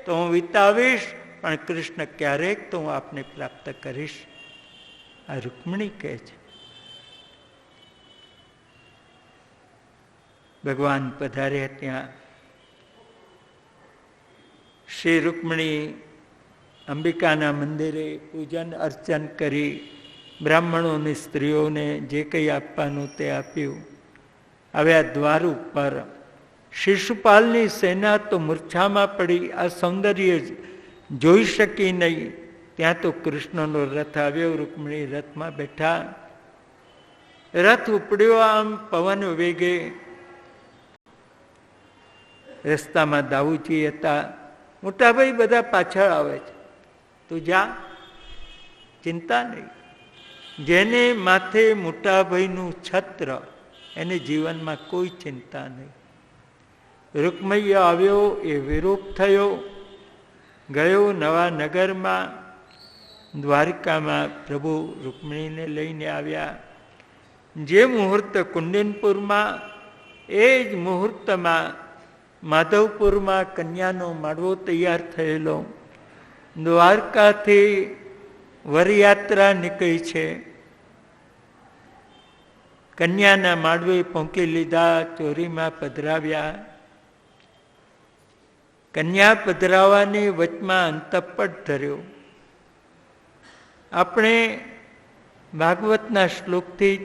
તો હું વિતાવીશ, પણ કૃષ્ણ ક્યારેક તો હું આપને પ્રાપ્ત કરીશ. આ રૂક્મિણી કહે છે. ભગવાન પધાર્યા ત્યાં શ્રી રૂક્મિણી અંબિકાના મંદિરે પૂજન અર્ચન કરી, બ્રાહ્મણોની સ્ત્રીઓને જે કંઈ આપવાનું તે આપ્યું. આવ્યા દ્વાર ઉપર. શિશુપાલની સેના તો મૂર્છામાં પડી, આ સૌંદર્ય જોઈ શકી નહીં. ત્યાં તો કૃષ્ણનો રથ આવ્યો. રૂક્મિણી રથમાં બેઠા. રથ ઉપડ્યો આમ પવન વેગે. રસ્તામાં દાઉજી હતા. મોટા ભાઈ બધા પાછળ આવે છે, તું જા, ચિંતા નહીં. જેને માથે મોટા ભાઈનું છત્ર, એને જીવનમાં કોઈ ચિંતા નહીં. રૂકમૈયો આવ્યો, એ વિરૂપ થયો, ગયો નવા નગરમાં. દ્વારકામાં પ્રભુ રૂકમિણીને લઈને આવ્યા. જે મુહૂર્ત કુંડિનપુરમાં, એ જ મુહૂર્તમાં માધવપુરમાં કન્યાનો માંડવો તૈયાર થયેલો. દ્વારકાથી વરયાત્રા નીકળી છે. કન્યાના માંડવે પહોંચી લીધા, ચોરીમાં પધરાવ્યા. કન્યા પધરાવાની વચમાં અંતપટ ધર્યો. આપણે ભાગવતના શ્લોકથી જ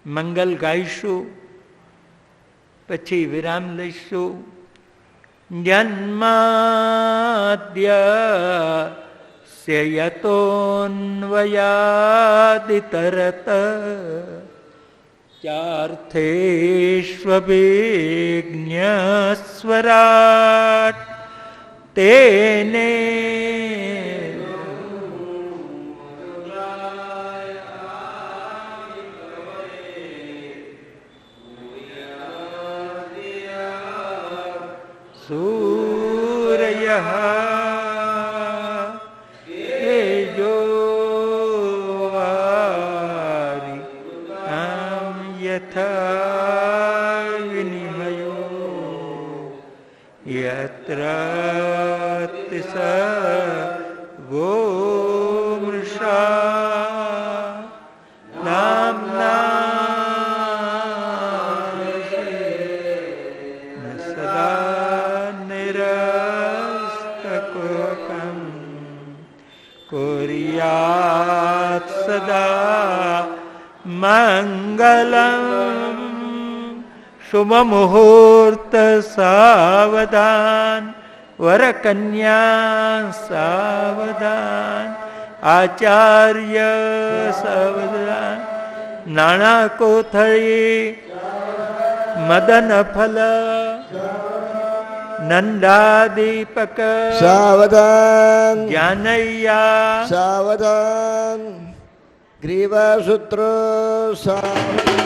મંગલ ગાઈશું, પછી વિરામ લઈશું. જન્માદ્યસ્ય યતોન્વયાદિતરત ચાર્થેષ્વભિજ્ઞસ્વરાટ તેને સૂર્યઃ તેજો વારિ આમ યથા વિનિમયો યત્ર તિસર્ગો મૃષા નામ્ના કુર્યાત સદા મંગલમ શુભ મુહૂર્ત સાવધાન વરકન્યા સાવધાન આચાર્ય સાવધાન નાણા કોથળી મદન ફલ નંદાદીપક સાવધાન જ્ઞાનૈયા સાવધાન ગ્રીવાસૂત્ર સાવધાન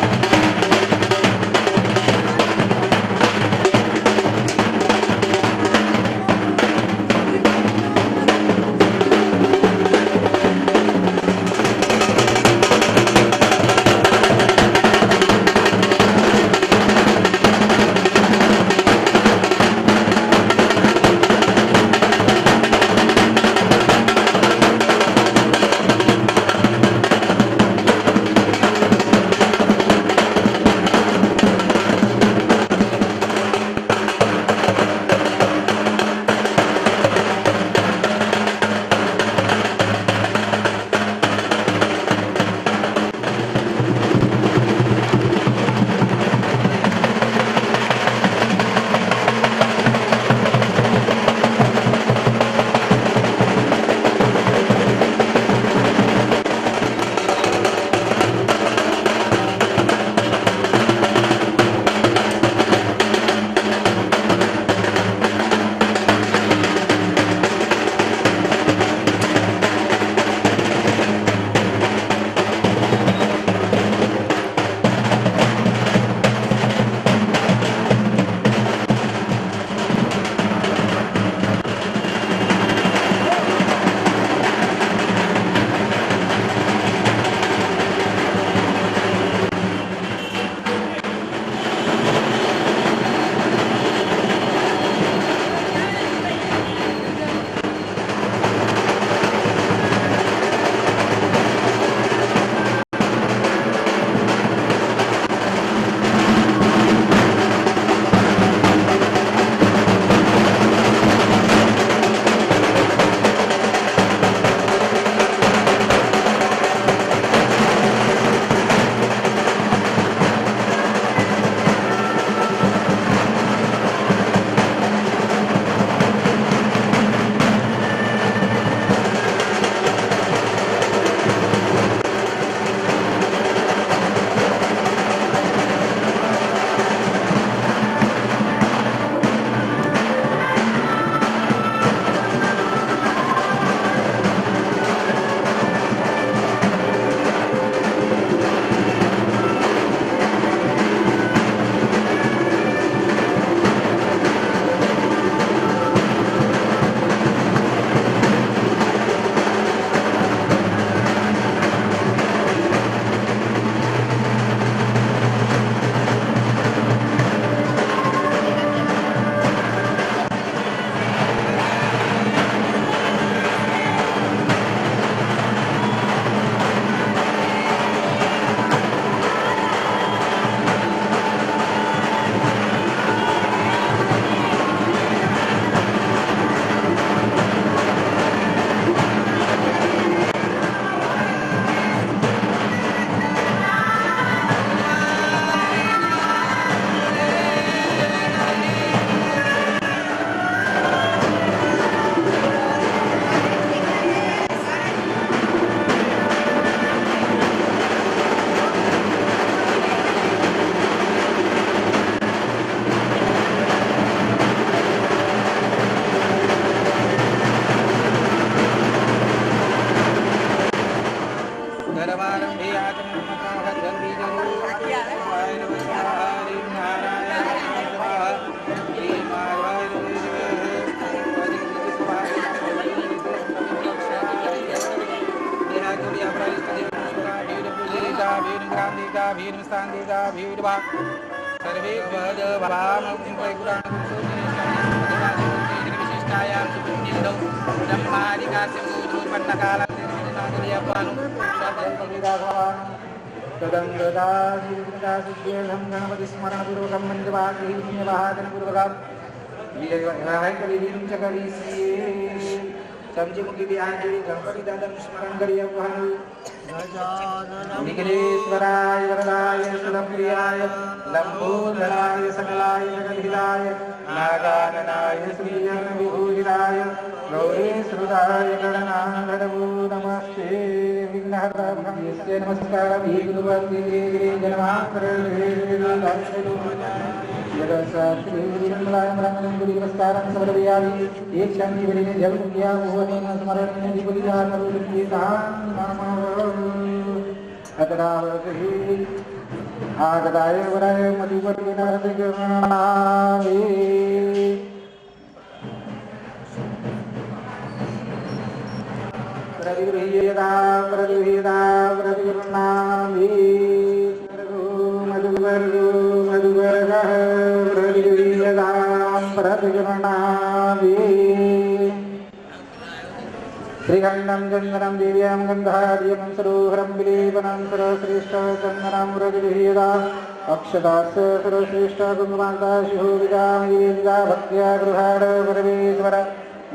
धर्मारंभे सर्वे गणपति स्मरण पूर्वकम समझी मुखी गणपति दादा स्मरण करिए विघ्नेश्वराय वरदाय सुरप्रियाय लंबोदराय सकलाय जगद्धिताय नागाननाय श्रीजनविभूषिताय गौरीश्रुताय गणनाथनमो नमस्ते विघ्नहरस्य नमस्कारं गुरुवन्दे जगत्साक्षीलाय नमस्कारं समर्पयामि एक शांति बलिने जल किया भुवनेन स्मरणेन अतरावति आगताय वराय मधुपर्विनारतिगणावे प्रतिगृह्यता प्रतिगृह्णामि मधुवर्गः प्रतिगृह्यतां प्रतिगृह्णामि श्रीखण्डं चन्दनं दिव्यां गन्धार्यं सरोहरं विलेपनं सर्वश्रेष्ठचन्दनं प्रतिगृह्यता अक्षतास्य सर्वश्रेष्ठ कुङ्कुमान्ता शिहोविदामिदा भक्त्या गृहाण परमेश्वर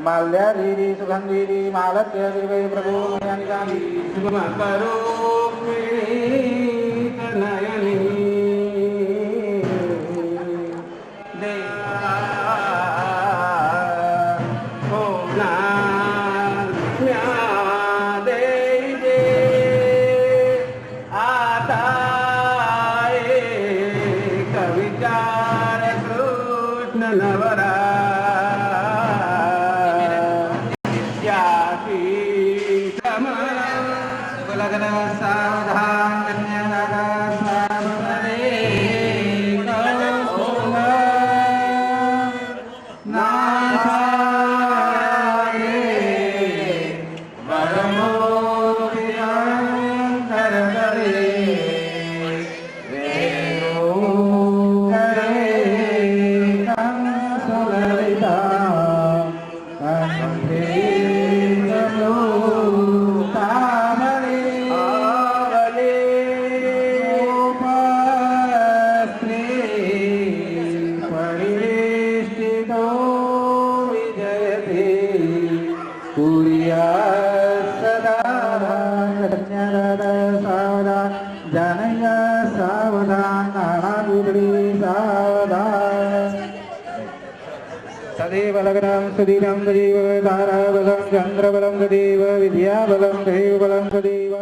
माल्यादेवी सुगन्धेवी मालत्य देवै प्रभो मयानिकामि नयनी तदेवलग्नं सुदीनं तदेव ताराबलं चन्द्रबलं तदेव विद्याबलं देवबलं तदेव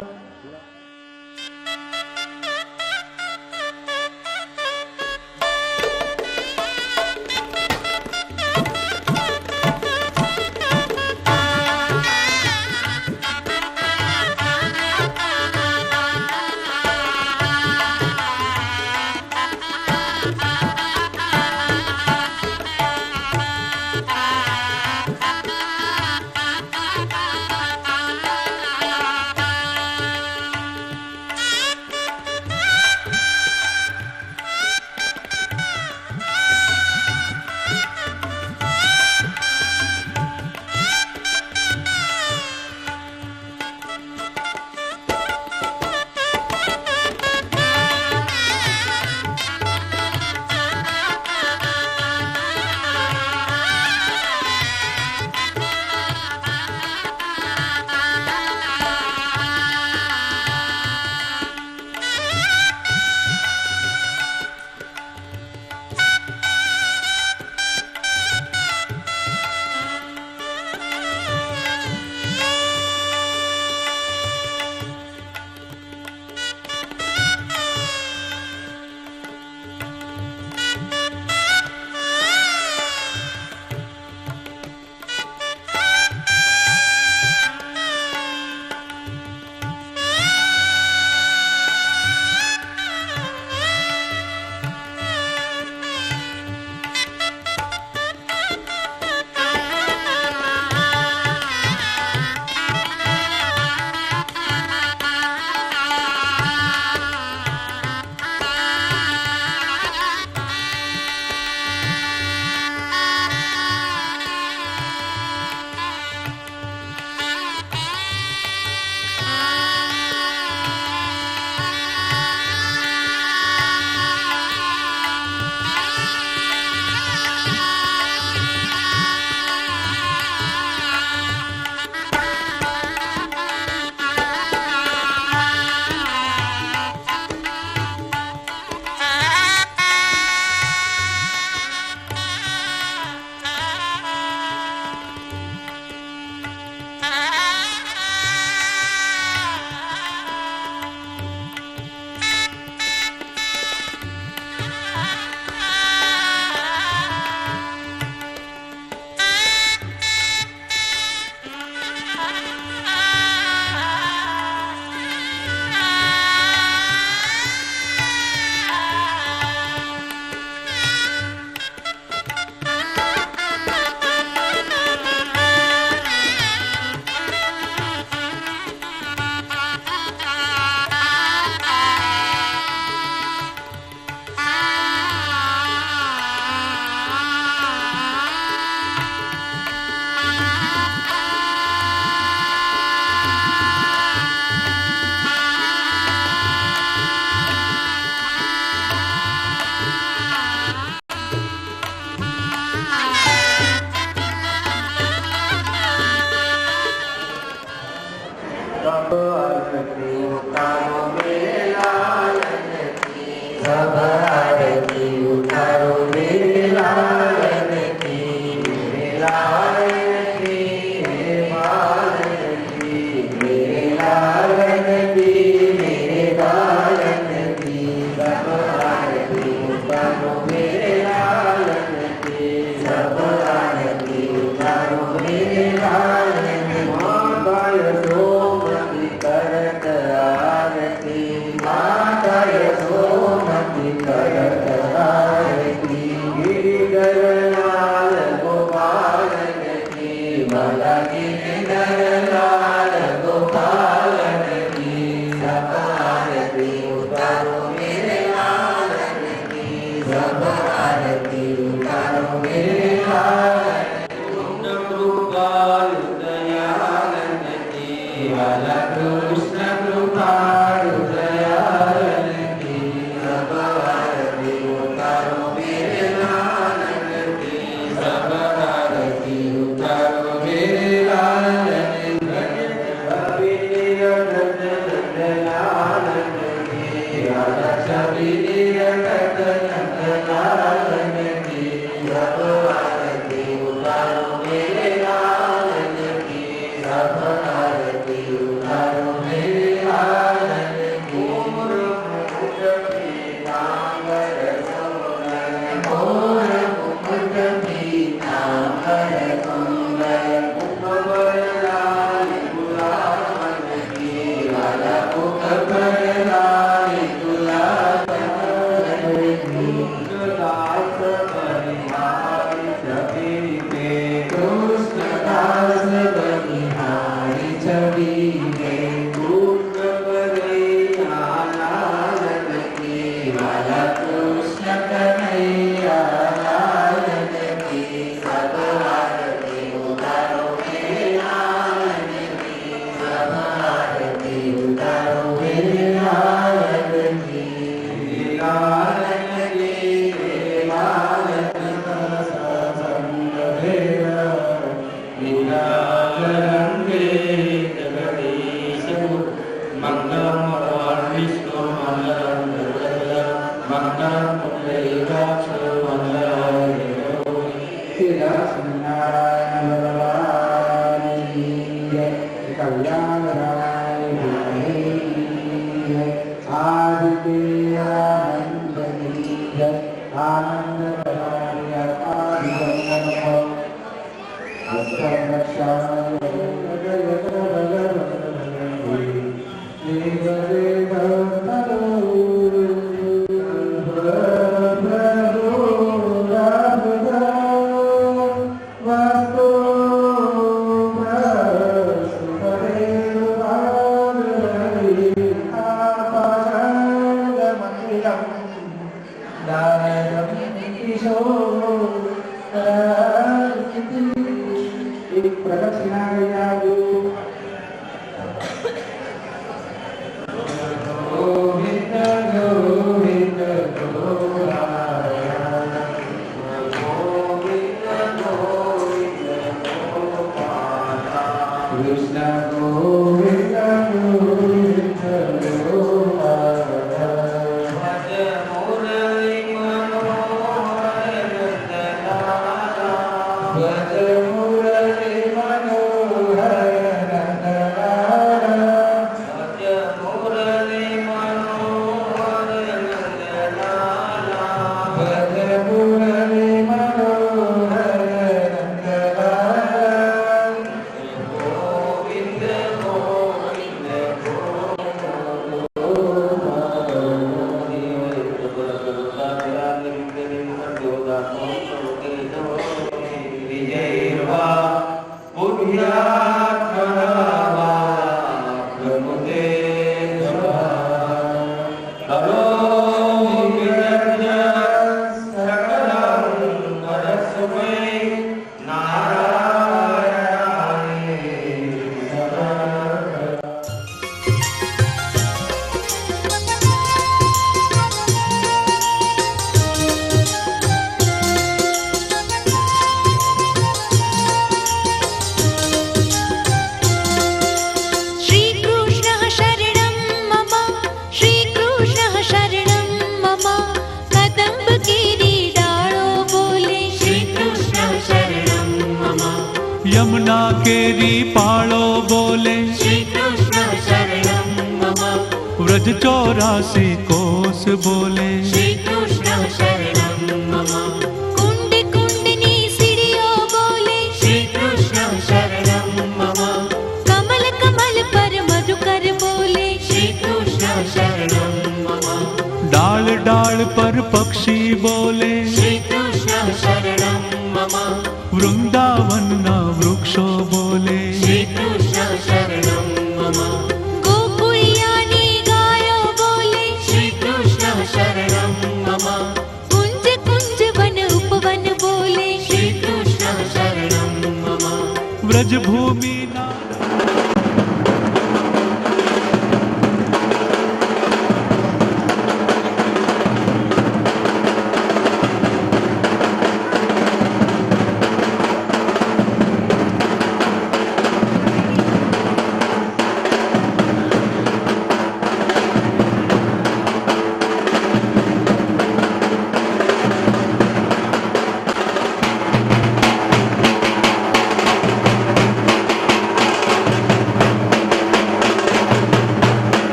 ब्रज भूमि ना